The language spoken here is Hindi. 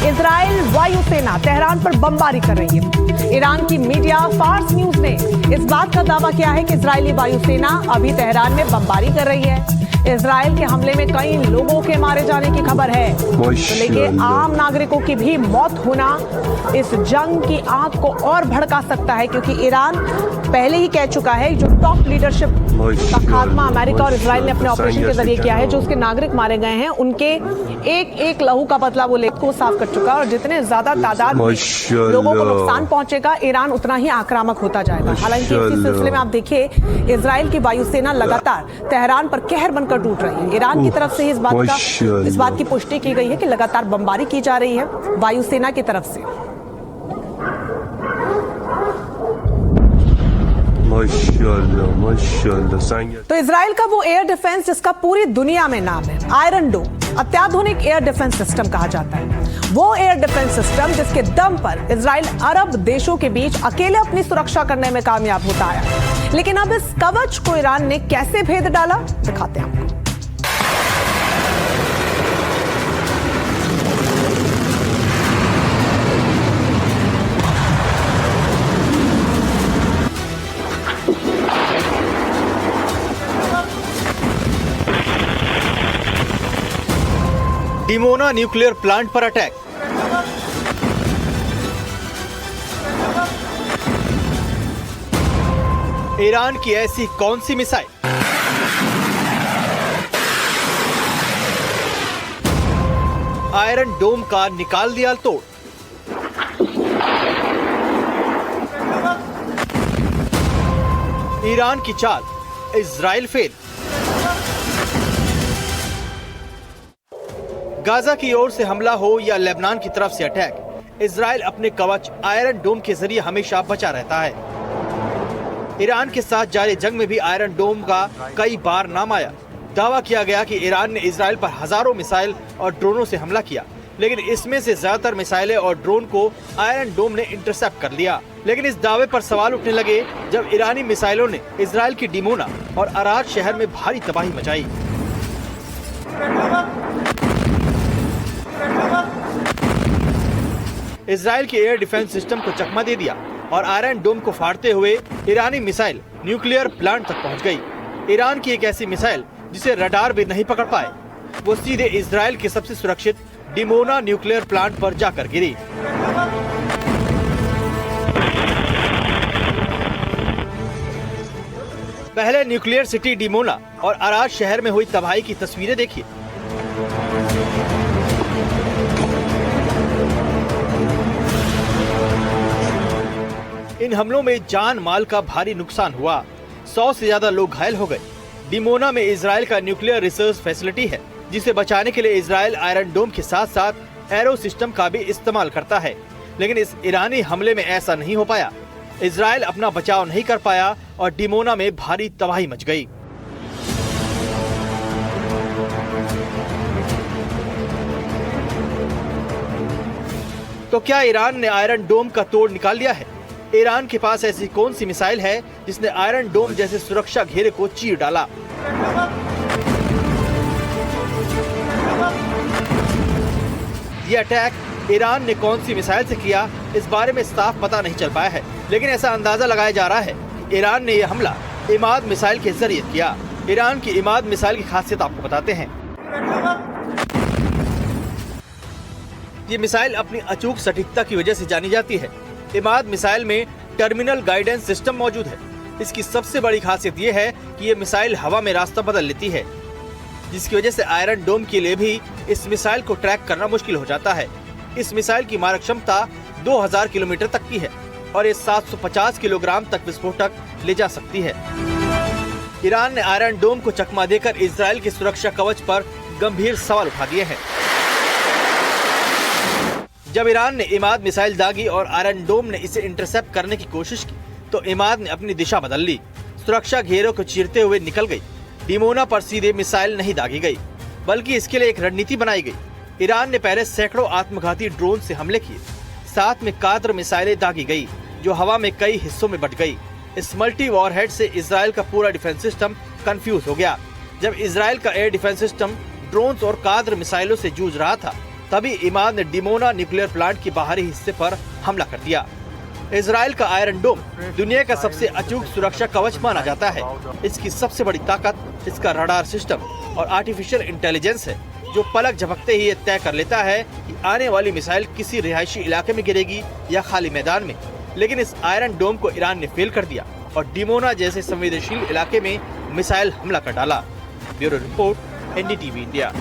इजराइल वायुसेना तेहरान पर बमबारी कर रही है। ईरान की मीडिया फार्स न्यूज ने इस बात का दावा किया है कि इजरायली वायुसेना अभी तेहरान में बमबारी कर रही है। इजराइल के हमले में कई लोगों के मारे जाने की खबर है, लेकिन आम नागरिकों की भी मौत होना इस जंग की आग को और भड़का सकता है, क्योंकि ईरान पहले ही कह चुका है जो टॉप लीडरशिप का खात्मा अमेरिका और इजराइल ने अपने ऑपरेशन के जरिए किया है। जो उसके नागरिक मारे गए हैं उनके एक एक लहू का बदला वो लेख को साफ कर चुका है, और जितने ज्यादा तादाद में लोगों को नुकसान पहुंचेगा ईरान उतना ही आक्रामक होता जाएगा। हालांकि इसी सिलसिले में आप देखिए इजराइल की वायुसेना लगातार तेहरान पर कहर बनकर टूट रही है। ईरान की तरफ से इस बात की पुष्टि की गई है कि लगातार बमबारी की जा रही है वायुसेना की तरफ से। तो इजराइल का वो एयर डिफेंस जिसका पूरी दुनिया में नाम है, आयरन डोम, अत्याधुनिक एयर डिफेंस सिस्टम कहा जाता है। वो एयर डिफेंस सिस्टम जिसके दम पर इजराइल अरब देशों के बीच अकेले अपनी सुरक्षा करने में कामयाब होता है। लेकिन अब इस कवच को ईरान ने कैसे भेद डाला, दिखाते हैं आपको। डिमोना न्यूक्लियर प्लांट पर अटैक। ईरान की ऐसी कौन सी मिसाइल? आयरन डोम का निकाल दिया तोड़। ईरान की चाल, इजराइल फेल। गाजा की ओर से हमला हो या लेबनान की तरफ से अटैक, इजराइल अपने कवच आयरन डोम के जरिए हमेशा बचा रहता है। ईरान के साथ जारी जंग में भी आयरन डोम का कई बार नाम आया। दावा किया गया कि ईरान ने इजराइल पर हजारों मिसाइल और ड्रोनों से हमला किया, लेकिन इसमें से ज्यादातर मिसाइलें और ड्रोन को आयरन डोम ने इंटरसेप्ट कर लिया। लेकिन इस दावे पर सवाल उठने लगे जब ईरानी मिसाइलों ने इजराइल की डिमोना और अराद शहर में भारी तबाही मचाई। इजराइल के एयर डिफेंस सिस्टम को चकमा दे दिया और आयरन डोम को फाड़ते हुए ईरानी मिसाइल न्यूक्लियर प्लांट तक पहुंच गई। ईरान की एक ऐसी मिसाइल जिसे रडार भी नहीं पकड़ पाए, वो सीधे इजराइल के सबसे सुरक्षित डिमोना न्यूक्लियर प्लांट पर जाकर गिरी। पहले न्यूक्लियर सिटी डिमोना और अराद शहर में हुई तबाही की तस्वीरें देखिए। इन हमलों में जान माल का भारी नुकसान हुआ, 100 से ज्यादा लोग घायल हो गए। डिमोना में इजराइल का न्यूक्लियर रिसर्च फैसिलिटी है, जिसे बचाने के लिए इजराइल आयरन डोम के साथ साथ एरो सिस्टम का भी इस्तेमाल करता है। लेकिन इस ईरानी हमले में ऐसा नहीं हो पाया। इजराइल अपना बचाव नहीं कर पाया और डिमोना में भारी तबाही मच गई। तो क्या ईरान ने आयरन डोम का तोड़ निकाल लिया है? ईरान के पास ऐसी कौन सी मिसाइल है जिसने आयरन डोम जैसे सुरक्षा घेरे को चीर डाला? ये अटैक ईरान ने कौन सी मिसाइल से किया, इस बारे में साफ पता नहीं चल पाया है। लेकिन ऐसा अंदाजा लगाया जा रहा है ईरान ने यह हमला इमाद मिसाइल के जरिए किया। ईरान की इमाद मिसाइल की खासियत आपको बताते हैं। ये मिसाइल अपनी अचूक सटीकता की वजह से जानी जाती है। इमाद मिसाइल में टर्मिनल गाइडेंस सिस्टम मौजूद है। इसकी सबसे बड़ी खासियत ये है कि ये मिसाइल हवा में रास्ता बदल लेती है, जिसकी वजह से आयरन डोम के लिए भी इस मिसाइल को ट्रैक करना मुश्किल हो जाता है। इस मिसाइल की मारक क्षमता 2000 किलोमीटर तक की है और ये 750 किलोग्राम तक विस्फोटक ले जा सकती है। ईरान ने आयरन डोम को चकमा देकर इजराइल के सुरक्षा कवच पर गंभीर सवाल उठा दिए हैं। जब ईरान ने इमाद मिसाइल दागी और आयरन डोम ने इसे इंटरसेप्ट करने की कोशिश की, तो इमाद ने अपनी दिशा बदल ली, सुरक्षा घेरों को चीरते हुए निकल गई। डिमोना पर सीधे मिसाइल नहीं दागी गई, बल्कि इसके लिए एक रणनीति बनाई गई। ईरान ने पहले सैकड़ों आत्मघाती ड्रोन से हमले किए, साथ में कादर मिसाइलें दागी गई जो हवा में कई हिस्सों में बट गई। इस मल्टी वॉरहेड से इजराइल का पूरा डिफेंस सिस्टम कंफ्यूज हो गया। जब इजराइल का एयर डिफेंस सिस्टम ड्रोन्स और कादर मिसाइलों से जूझ रहा था, तभी इमाद ने डिमोना न्यूक्लियर प्लांट के बाहरी हिस्से पर हमला कर दिया। इजराइल का आयरन डोम दुनिया का सबसे अचूक सुरक्षा कवच माना जाता है। इसकी सबसे बड़ी ताकत इसका रडार सिस्टम और आर्टिफिशियल इंटेलिजेंस है, जो पलक झपकते ही ये तय कर लेता है कि आने वाली मिसाइल किसी रिहायशी इलाके में गिरेगी या खाली मैदान में। लेकिन इस आयरन डोम को ईरान ने फेल कर दिया और डिमोना जैसे संवेदनशील इलाके में मिसाइल हमला कर डाला। Bureau report, NDTV India.